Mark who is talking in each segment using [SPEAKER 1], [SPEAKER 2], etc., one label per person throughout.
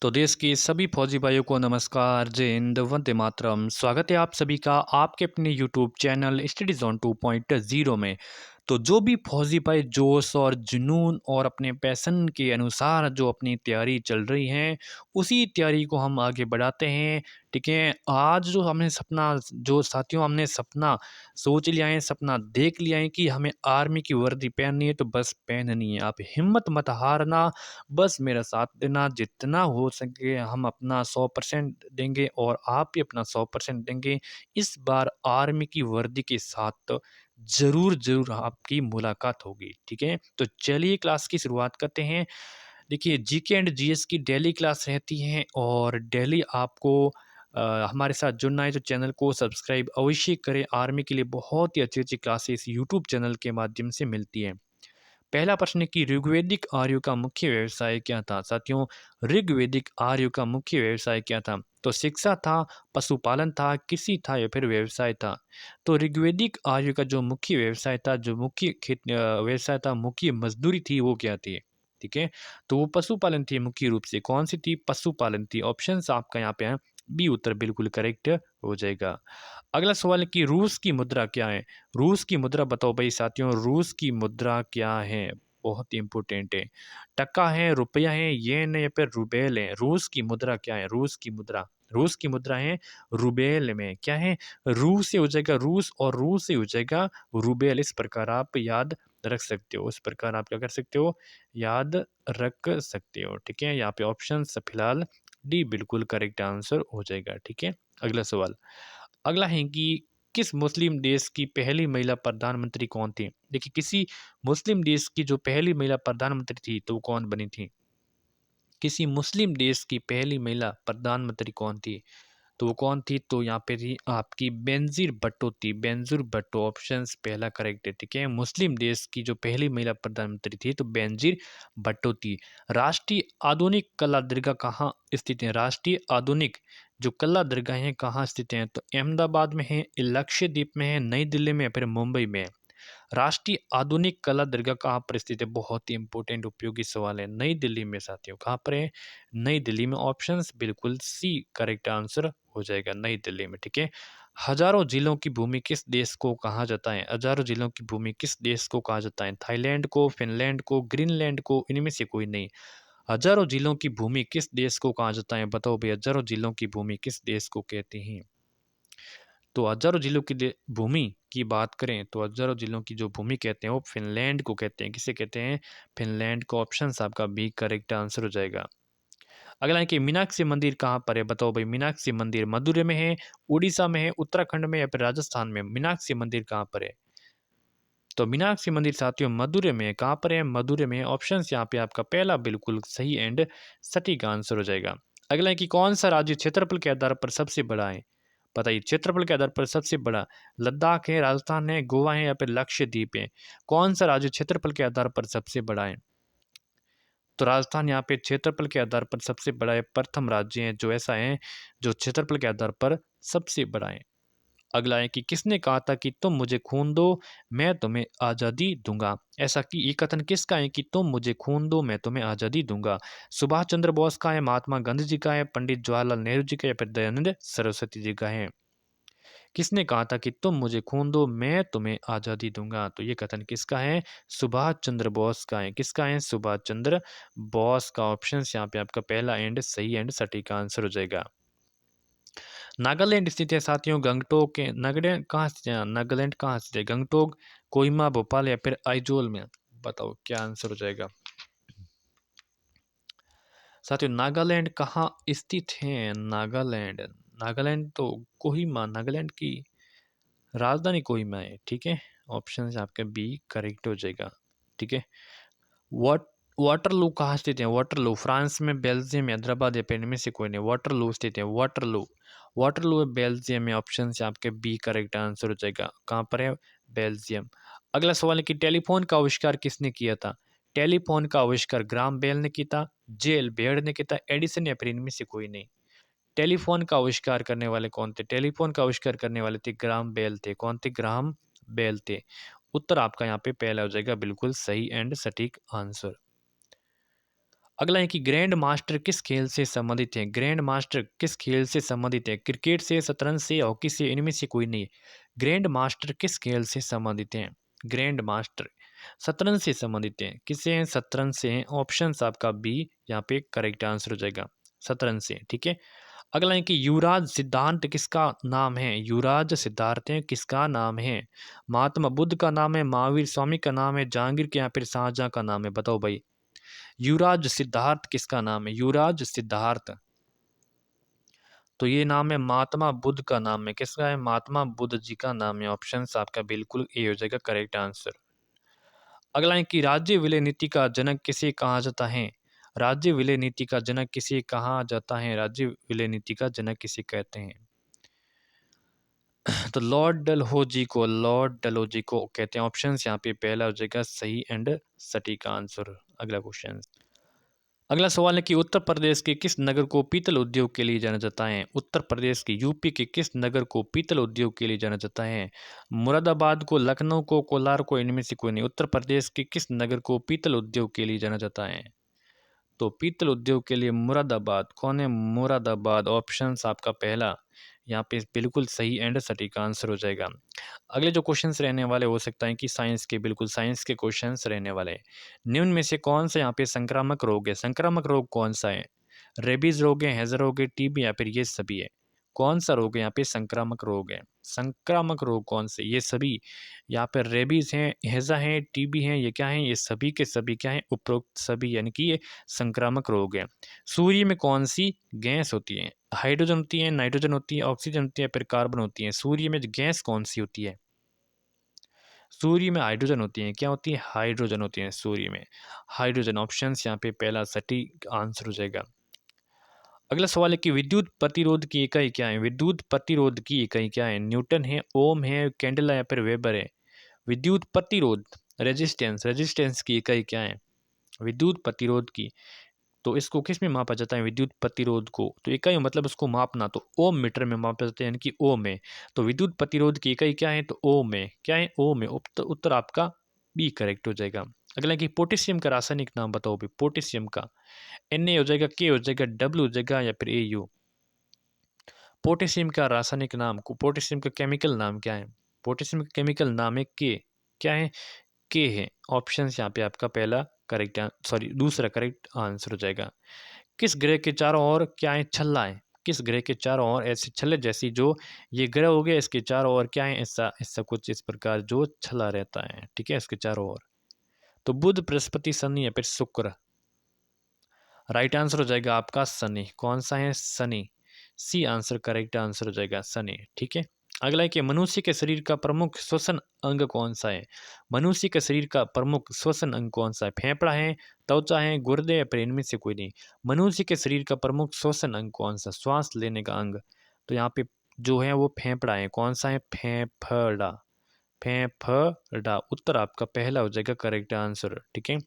[SPEAKER 1] तो देश के सभी फौजी भाइयों को नमस्कार, जय हिंद, वंदे मातरम। स्वागत है आप सभी का आपके अपने यूट्यूब चैनल स्टडी जोन 2.0 में। तो जो भी फौजी भाई जोश और जुनून और अपने पैशन के अनुसार जो अपनी तैयारी चल रही है, उसी तैयारी को हम आगे बढ़ाते हैं। ठीक है, आज जो हमने सपना जो साथियों हमने सपना सोच लिया है, सपना देख लिया है कि हमें आर्मी की वर्दी पहननी है, तो बस पहननी है। आप हिम्मत मत हारना, बस मेरा साथ देना, जितना हो सके हम अपना 100% देंगे और आप भी अपना 100% देंगे। इस बार आर्मी की वर्दी के साथ ज़रूर आपकी मुलाकात होगी, ठीक है? तो चलिए क्लास की शुरुआत करते हैं। देखिए जीके एंड जीएस की डेली क्लास रहती है और डेली आपको हमारे साथ जुड़ना है तो चैनल को सब्सक्राइब अवश्य करें। आर्मी के लिए बहुत ही अच्छी-अच्छी क्लासेस यूट्यूब चैनल के माध्यम से मिलती हैं। पहला प्रश्न है कि ऋग्वैदिक आर्यों का मुख्य व्यवसाय क्या था? साथियों, ऋग्वैदिक आर्यों का मुख्य व्यवसाय क्या था? तो शिक्षा था, पशुपालन था, कृषि था या फिर व्यवसाय था? तो ऋग्वैदिक आर्यों का जो मुख्य व्यवसाय था, जो मुख्य व्यवसाय था, मुख्य मजदूरी थी, वो क्या थी? ठीक है, तो वो पशुपालन थी मुख्य रूप से। कौन सी थी? पशुपालन थी। ऑप्शंस आपका यहाँ पे है, बी उत्तर बिल्कुल करेक्ट हो जाएगा। अगला सवाल है कि रूस की मुद्रा क्या है? रूस की मुद्रा बताओ भाई साथियों, रूस की मुद्रा क्या है? बहुत ही इंपॉर्टेंट है। टका है, रुपया है, येन है या फिर रुबेल है? रूस की मुद्रा क्या है? रूस की मुद्रा है रुबेल में। क्या है? रूस से हो जाएगा रूस और रूस से हो जाएगा रुबेल। इस प्रकार आप याद रख सकते हो। इस प्रकार आप क्या कर सकते हो? याद रख सकते हो। ठीक है, यहाँ पे ऑप्शन फिलहाल डी बिल्कुल करेक्ट आंसर हो जाएगा। ठीक है, अगला सवाल। अगला है कि किस मुस्लिम देश की पहली महिला प्रधानमंत्री कौन थी? देखिए, किसी मुस्लिम देश की जो पहली महिला प्रधानमंत्री थी, तो वो कौन बनी थी? किसी मुस्लिम देश की पहली महिला प्रधानमंत्री कौन थी? तो वो कौन थी? तो यहाँ पे थी आपकी बेनज़ीर भुट्टो थी। बेनज़ीर भुट्टो ऑप्शंस पहला करेक्ट है। ठीक है, मुस्लिम देश की जो पहली महिला प्रधानमंत्री थी, तो बेनज़ीर भुट्टो थी। राष्ट्रीय आधुनिक कला दरगाह कहाँ स्थित है? राष्ट्रीय आधुनिक जो कला दरगाह हैं कहाँ स्थित हैं? तो अहमदाबाद में है, लक्षद्वीप में है, नई दिल्ली में या फिर मुंबई में है? राष्ट्रीय आधुनिक कला दरगाह कहाँ पर स्थित है? बहुत ही इंपॉर्टेंट उपयोगी सवाल है। नई दिल्ली में साथियों। कहाँ पर है? नई दिल्ली में। ऑप्शंस बिल्कुल सी करेक्ट आंसर हो जाएगा, नई दिल्ली में। ठीक है, हजारों जिलों की भूमि किस देश को कहा जाता है? हजारों जिलों की भूमि किस देश को कहा जाता है? थाईलैंड को, फिनलैंड को, ग्रीनलैंड को, इनमें से कोई नहीं। हजारों जिलों की भूमि किस देश को कहा जाता है? बताओ भैया, हजारों जिलों की भूमि किस देश को कहते हैं? तो हजारों जिलों की भूमि की बात करें तो हजारों जिलों की जो भूमि कहते हैं वो फिनलैंड को कहते हैं। किसे कहते हैं? फिनलैंड को। ऑप्शन आपका बी करेक्ट आंसर हो जाएगा। अगला है कि मीनाक्षी मंदिर कहाँ पर है? बताओ भाई, मीनाक्षी मंदिर मदुरै में है, उड़ीसा में है, उत्तराखंड में या फिर राजस्थान में? मीनाक्षी मंदिर कहाँ पर है? तो मीनाक्षी मंदिर साथियों मदुरै में है। कहाँ पर है? मदुरै में है। ऑप्शन यहाँ पे आपका पहला बिल्कुल सही एंड सटीक आंसर हो जाएगा। अगला है कि कौन सा राज्य क्षेत्रफल के आधार पर सबसे बड़ा है? बताइए, क्षेत्रफल के आधार पर सबसे बड़ा लद्दाख है, राजस्थान है, गोवा है या फिर लक्षद्वीप है? कौन सा राज्य क्षेत्रफल के आधार पर सबसे बड़ा है? तो राजस्थान यहाँ पे क्षेत्रफल के आधार पर सबसे बड़ा है। प्रथम राज्य है जो ऐसा है जो क्षेत्रफल के आधार पर सबसे बड़ा है। अगला है कि किसने कहा था कि तुम मुझे खून दो, मैं तुम्हें आज़ादी दूंगा? ऐसा कि ये कथन किसका है कि तुम मुझे खून दो, मैं तुम्हें आज़ादी दूंगा? सुभाष चंद्र बोस का है, महात्मा गांधी जी का है, पंडित जवाहरलाल नेहरू जी का या फिर दयानंद सरस्वती जी का है? किसने कहा था कि तुम मुझे खून दो, मैं तुम्हें आज़ादी दूंगा? तो ये कथन किसका है? सुभाष चंद्र बोस का है। किसका है? सुभाष चंद्र बोस का। ऑप्शन यहाँ पे आपका पहला एंड सही एंड सटीक आंसर हो जाएगा। नागालैंड स्थित है साथियों, गंगटोक के नागालैंड कहाँ स्थित है? नागालैंड कहाँ स्थित है? गंगटोक, कोहिमा, भोपाल या फिर आइजोल में? बताओ क्या आंसर हो जाएगा। साथियों, नागालैंड कहाँ स्थित है? नागालैंड, नागालैंड तो कोहिमा, नागालैंड की राजधानी कोहिमा है। ठीक है, ऑप्शन से आपका बी करेक्ट हो जाएगा। ठीक है, वाट वाटरलू कहाँ स्थित है? वाटरलू फ्रांस में, बेल्जियम, हैदराबाद या पेन में से कोई नहीं। वाटरलू स्थित है। वाटरलू, वाटरलू बेल्जियम में। ऑप्शन से आपके बी करेक्ट आंसर हो जाएगा। कहाँ पर है? बेल्जियम। अगला सवाल है कि टेलीफोन का आविष्कार किसने किया था? टेलीफोन का आविष्कार ग्राम बेल ने किया था, जेल बेयर ने किया था, एडिसन या फिर इनमें से कोई नहीं। टेलीफोन का आविष्कार करने वाले कौन थे? टेलीफोन का आविष्कार करने वाले थे ग्राम बेल थे। कौन थे? ग्राम बेल थे। उत्तर आपका यहाँ पे पहला हो जाएगा बिल्कुल सही एंड सटीक आंसर। अगला है कि ग्रैंड मास्टर किस खेल से संबंधित है? ग्रैंड मास्टर किस खेल से संबंधित है? क्रिकेट से, शतरंज से, हॉकी से, इनमें से कोई नहीं। ग्रैंड मास्टर किस खेल से संबंधित हैं? ग्रैंड मास्टर शतरंज से संबंधित हैं। किससे हैं? शतरंज से हैं। ऑप्शन आपका बी यहाँ पे करेक्ट आंसर हो जाएगा, शतरंज से। ठीक है। अगला है कि युवराज सिद्धांत किसका नाम है? युवराज सिद्धार्थ है किसका नाम है? महात्मा बुद्ध का नाम है, महावीर स्वामी का नाम है, जहांगीर के या फिर शाहजहां का नाम है? बताओ भाई, युवराज सिद्धार्थ किसका नाम है? युवराज सिद्धार्थ, तो ये नाम है महात्मा बुद्ध का नाम है। किसका है? महात्मा बुद्ध जी का नाम है। ऑप्शन आपका बिल्कुल ए हो जाएगा करेक्ट आंसर। अगला है कि राज्य विलय नीति का जनक किसे कहा जाता है? राज्य विलय नीति का जनक किसे कहा जाता है? राज्य विलय नीति का जनक किसे कहते हैं? तो लॉर्ड डलहौजी को कहते हैं। ऑप्शन यहाँ पे पहला हो जाएगा सही एंड सटीक आंसर। अगला क्वेश्चन, अगला सवाल है कि उत्तर प्रदेश के किस नगर को पीतल उद्योग के लिए जाना जाता है? उत्तर प्रदेश के यूपी के किस नगर को पीतल उद्योग के लिए जाना जाता है? मुरादाबाद को, लखनऊ को, कोलार को, इनमें से कोई नहीं। उत्तर प्रदेश के किस नगर को पीतल उद्योग के लिए जाना जाता है? तो पीतल उद्योग के लिए मुरादाबाद। कौन है? मुरादाबाद। ऑप्शन आपका पहला यहाँ पे बिल्कुल सही एंड सटीक आंसर हो जाएगा। अगले जो क्वेश्चंस रहने वाले हो सकता है कि साइंस के, बिल्कुल साइंस के क्वेश्चंस रहने वाले हैं। निम्न में से कौन सा यहाँ पे संक्रामक रोग है? संक्रामक रोग कौन सा है? रेबीज रोग है, हैजा रोग है, टीबी, या फिर ये सभी है? कौन सा रोग है यहाँ पे संक्रामक रोग है? संक्रामक रोग कौन से? ये सभी। यहाँ पे रेबीज है, हैजा है, टीबी है, ये क्या है? ये सभी के सभी क्या है? उपरोक्त सभी, यानी कि ये संक्रामक रोग है। सूर्य में कौन सी गैस होती है? हाइड्रोजन होती है, नाइट्रोजन होती है, ऑक्सीजन होती है, फिर कार्बन होती है? सूर्य में गैस कौन सी होती है? सूर्य में हाइड्रोजन होती है। क्या होती है? हाइड्रोजन होती है सूर्य में। हाइड्रोजन। ऑप्शन यहाँ पे पहला सटीक आंसर हो जाएगा। अगला सवाल है कि विद्युत प्रतिरोध की इकाई क्या है? विद्युत प्रतिरोध की इकाई क्या है? न्यूटन है, ओम है, कैंडल है, या फिर वेबर है? विद्युत प्रतिरोध, रेजिस्टेंस, रेजिस्टेंस की इकाई क्या है? विद्युत प्रतिरोध की, तो इसको किस में मापा जाता है? विद्युत प्रतिरोध को, तो इकाई मतलब उसको मापना, तो ओम मीटर में मापा जाता है, यानी कि ओम है। तो विद्युत प्रतिरोध की इकाई क्या है? तो ओम है। क्या है? ओम है। उत्तर आपका बी करेक्ट हो जाएगा। अगला कि पोटेशियम का रासायनिक नाम बताओ भी। पोटेशियम का Na हो जाएगा, K हो जाएगा, W हो जाएगा, या फिर Au? पोटेशियम का रासायनिक नाम, पोटेशियम का केमिकल नाम क्या है? पोटेशियम का केमिकल नाम है के। क्या है? के है। ऑप्शन यहाँ पे आपका पहला करेक्ट, सॉरी दूसरा करेक्ट आंसर हो जाएगा। किस ग्रह के चारों ओर क्या है? छल्ला है। किस ग्रह के चारों ओर ऐसे छल्ले जैसी जो ये ग्रह हो गया, इसके चारों ओर क्या है? ऐसा ऐसा कुछ इस प्रकार जो छल्ला रहता है। ठीक है, इसके चारों ओर। तो बुध, बृहस्पति, शनि, या फिर शुक्र? राइट आंसर हो जाएगा आपका शनि। कौन सा है? Shani. C answer correct answer हो जाएगा, शनि। ठीक है। अगला है कि मनुष्य के शरीर का प्रमुख श्वसन अंग कौन सा है? मनुष्य के शरीर का प्रमुख श्वसन अंग कौन सा है? फेफड़ा है, त्वचा है, गुर्दे, या फिर इनमें से कोई नहीं? मनुष्य के शरीर का प्रमुख श्वसन अंग कौन सा? श्वास लेने का अंग, तो यहाँ पे जो है वो फेफड़ा है। कौन सा है? फेफड़ा। फेफड़ा। उत्तर आपका पहला हो जाएगा करेक्ट आंसर। ठीक है।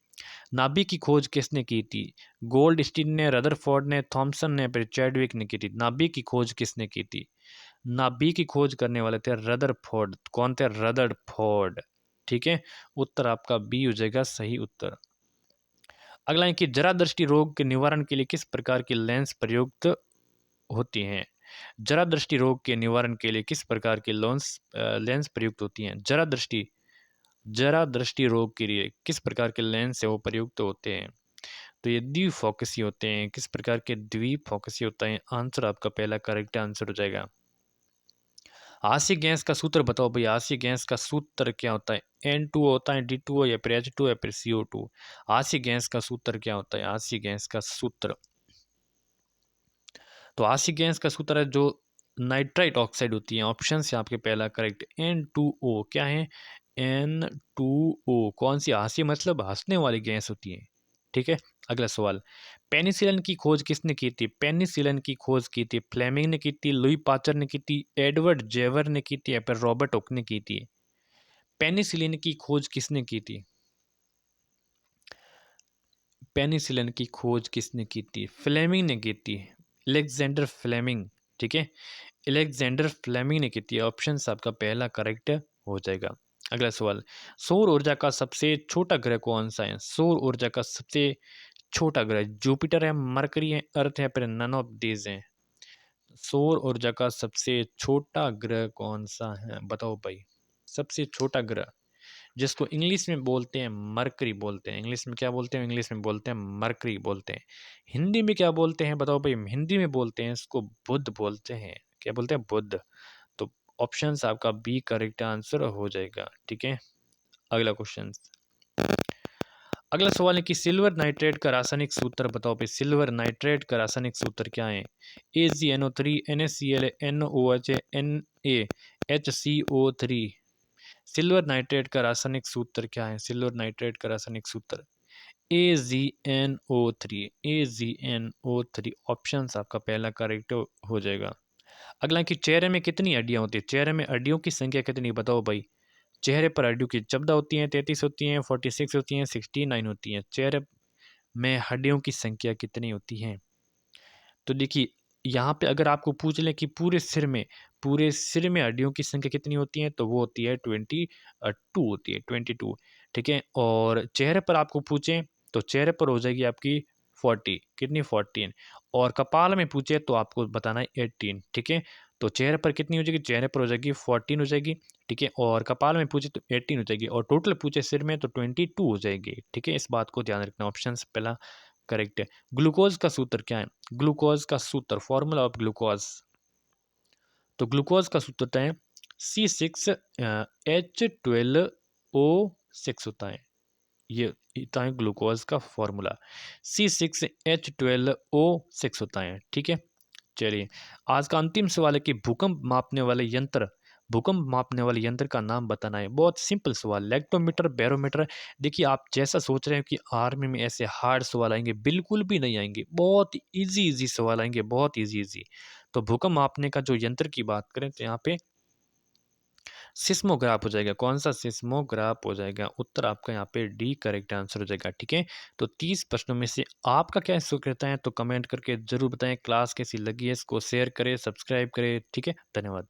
[SPEAKER 1] नाभिक की खोज किसने की थी? गोल्ड स्टीन ने, रदरफोर्ड ने, थॉमसन ने, फिर चैडविक ने की थी? नाभिक की खोज किसने की थी? नाभिक की खोज करने वाले थे रदरफोर्ड। कौन थे? रदरफोर्ड। ठीक है। उत्तर आपका बी हो जाएगा सही उत्तर। अगला है कि जरा दृष्टि रोग के निवारण के लिए किस प्रकार की लेंस प्रयुक्त होती हैं? जरा दृष्टि रोग के निवारण के लिए किस प्रकार की लेंस प्रयुक्त होती हैं? जरा दृष्टि रोग के लिए किस प्रकार के लेंस है वो प्रयुक्त होते हैं? तो ये द्विफोकसी होते हैं। किस प्रकार के द्विफोकसी होता है? आंसर आपका पहला करेक्ट आंसर हो जाएगा। आसी गैस का सूत्र बताओ भैया। आसी गैस का सूत्र क्या होता है? N2 होता है, D2 या फिर H2 या फिर CO2? आसी गैस का सूत्र क्या होता है? आसी गैस का सूत्र, तो आसी गैस का सूत्र है जो नाइट्राइट ऑक्साइड होती है। ऑप्शन से आपके पहला करेक्ट N2O। क्या है? N2O। कौन सी? हंसी मतलब हंसने वाली गैस होती है। ठीक है। अगला सवाल, पेनिसिलिन की खोज किसने की थी? पेनिसिलिन की खोज की थी फ्लेमिंग ने की थी, लुई पाचर ने की थी, एडवर्ड जेवर ने की थी, या फिर रॉबर्ट हुक ने की थी? पेनिसिलिन की खोज किसने की थी? पेनिसिलिन की खोज किसने की थी? फ्लेमिंग ने की थी, अलेक्जेंडर फ्लेमिंग। ठीक है। अलेक्जेंडर फ्लेमिंग ने की थी। ऑप्शन आपका पहला करेक्ट हो जाएगा। अगला सवाल, सौर ऊर्जा का सबसे छोटा ग्रह कौन सा है? सौर ऊर्जा का सबसे छोटा ग्रह जुपिटर है, मरकरी है, अर्थ है, फिर नन ऑफ दीज हैं। सौर ऊर्जा का सबसे छोटा ग्रह कौन सा है बताओ भाई। सबसे छोटा ग्रह जिसको इंग्लिश में बोलते हैं मरकरी बोलते हैं। इंग्लिश में क्या बोलते हैं? इंग्लिश में बोलते हैं मरकरी बोलते हैं। हिंदी में क्या बोलते हैं बताओ भाई? हिंदी में बोलते हैं इसको बुध बोलते हैं। क्या बोलते हैं? बुध। तो ऑप्शन आपका बी करेक्ट आंसर हो जाएगा। ठीक है, अगला क्वेश्चन। अगला सवाल है कि सिल्वर नाइट्रेट का रासायनिक सूत्र बताओ भाई। सिल्वर नाइट्रेट का रासायनिक सूत्र क्या है? AgNO3 NaCl NOH NaHCO3। Silver nitrate का रासायनिक सूत्र क्या है? सिल्वर नाइट्रेट का रासायनिक सूत्र AgNO3। ऑप्शन आपका पहला करेक्ट हो जाएगा। अगला कि चेहरे में कितनी हड्डियां होती है? चेहरे में हड्डियों की संख्या कितनी बताओ भाई। चेहरे पर हड्डियों की 14 होती हैं, 33 होती हैं, 46 होती हैं, 69 होती हैं। चेहरे में हड्डियों की संख्या कितनी होती है? तो देखिए, यहाँ पे अगर आपको पूछ लें कि पूरे सिर में हड्डियों की संख्या कितनी होती है, तो वो होती है 22 होती है, 22। ठीक है, और चेहरे पर आपको पूछें तो चेहरे पर हो जाएगी आपकी 40। कितनी? 14। और कपाल में पूछे तो आपको बताना है 18। ठीक है, तो चेहरे पर कितनी हो जाएगी? चेहरे पर हो जाएगी 14 हो जाएगी। ठीक है, और कपाल में पूछे तो 18 हो जाएगी, और टोटल पूछे सिर में तो 22 हो जाएगी। ठीक है, इस बात को ध्यान रखना। ऑप्शन पहला करेक्ट है। ग्लूकोज का सूत्र क्या है? ग्लूकोज का सूत्र, फॉर्मूला ऑफ ग्लूकोज। तो ग्लूकोज का सूत्र होता है C6H12O6 होता है। ये होता है ग्लूकोज का फॉर्मूला। C6H12O6 होता है। ठीक है, चलिए आज का अंतिम सवाल है कि भूकंप मापने वाले यंत्र का नाम बताना है। बहुत सिंपल सवाल, लेक्टोमीटर, बैरोमीटर। देखिए, आप जैसा सोच रहे हैं कि आर्मी में ऐसे हार्ड सवाल आएंगे, बिल्कुल भी नहीं आएंगे। बहुत इजी इजी सवाल आएंगे, बहुत इजी इजी। तो भूकंप मापने का जो यंत्र की बात करें तो यहाँ पे सिस्मोग्राफ हो जाएगा। कौन सा? सिस्मोग्राफ हो जाएगा। उत्तर आपका यहाँ पे डी करेक्ट आंसर हो जाएगा। ठीक है, तो 30 प्रश्नों में से आपका क्या स्कोर रहता है तो कमेंट करके जरूर बताएं। क्लास कैसी लगी है इसको शेयर करें, सब्सक्राइब करें। ठीक है, धन्यवाद।